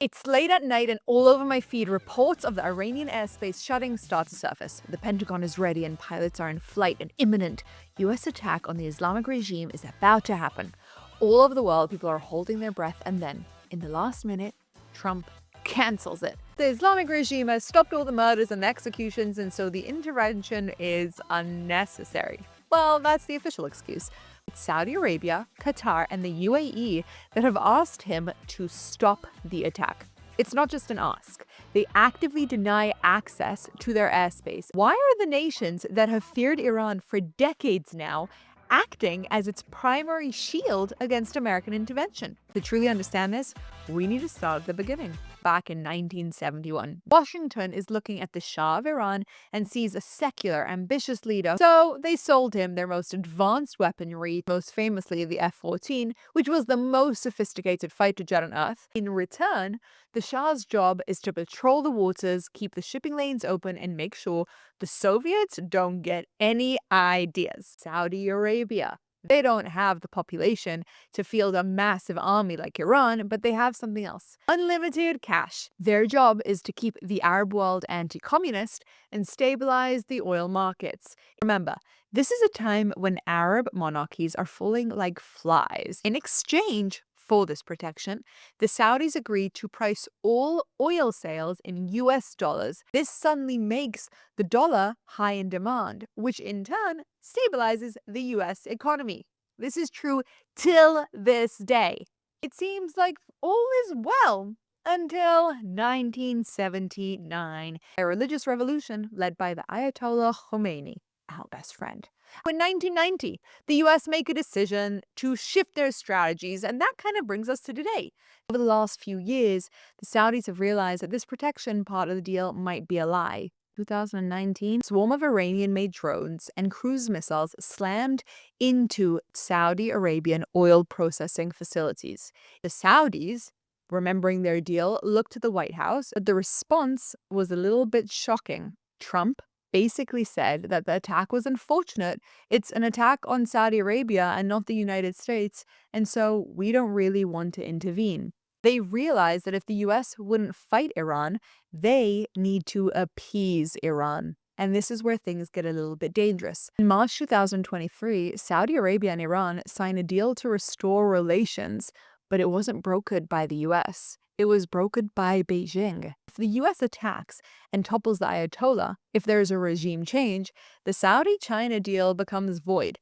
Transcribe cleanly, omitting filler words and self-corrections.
It's late at night and all over my feed, reports of the Iranian airspace shutting start to surface. The Pentagon is ready and pilots are in flight. An imminent US attack on the Islamic regime is about to happen. All over the world, people are holding their breath, and then, in the last minute, Trump cancels it. The Islamic regime has stopped all the murders and the executions, and so the intervention is unnecessary. Well, that's the official excuse. It's Saudi Arabia, Qatar, and the UAE that have asked him to stop the attack. It's not just an ask. They actively deny access to their airspace. Why are the nations that have feared Iran for decades now acting as its primary shield against American intervention? To truly understand this, we need to start at the beginning. Back in 1971, Washington is looking at the Shah of Iran and sees a secular, ambitious leader. So they sold him their most advanced weaponry, most famously the F-14, which was the most sophisticated fighter jet on Earth. In return, the Shah's job is to patrol the waters, keep the shipping lanes open, and make sure the Soviets don't get any ideas. Saudi Arabia. They don't have the population to field a massive army like Iran, but they have something else. Unlimited cash. Their job is to keep the Arab world anti-communist and stabilize the oil markets. Remember, this is a time when Arab monarchies are falling like flies. In exchange for this protection, the Saudis agreed to price all oil sales in US dollars. This suddenly makes the dollar high in demand, which in turn stabilizes the US economy. This is true till this day. It seems like all is well until 1979, a religious revolution led by the Ayatollah Khomeini, our best friend. In 1990, the US make a decision to shift their strategies, and that kind of brings us to today. Over the last few years, the Saudis have realized that this protection part of the deal might be a lie. 2019, a swarm of Iranian-made drones and cruise missiles slammed into Saudi Arabian oil processing facilities. The Saudis, remembering their deal, looked to the White House. The response was a little bit shocking. Trump basically said that the attack was unfortunate. It's an attack on Saudi Arabia and not the United States, and so we don't really want to intervene. They realized that if the US wouldn't fight Iran, they need to appease Iran. And this is where things get a little bit dangerous. In March 2023, Saudi Arabia and Iran signed a deal to restore relations, but it wasn't brokered by the US. It was brokered by Beijing. If the US attacks and topples the Ayatollah, if there is a regime change, the Saudi-China deal becomes void.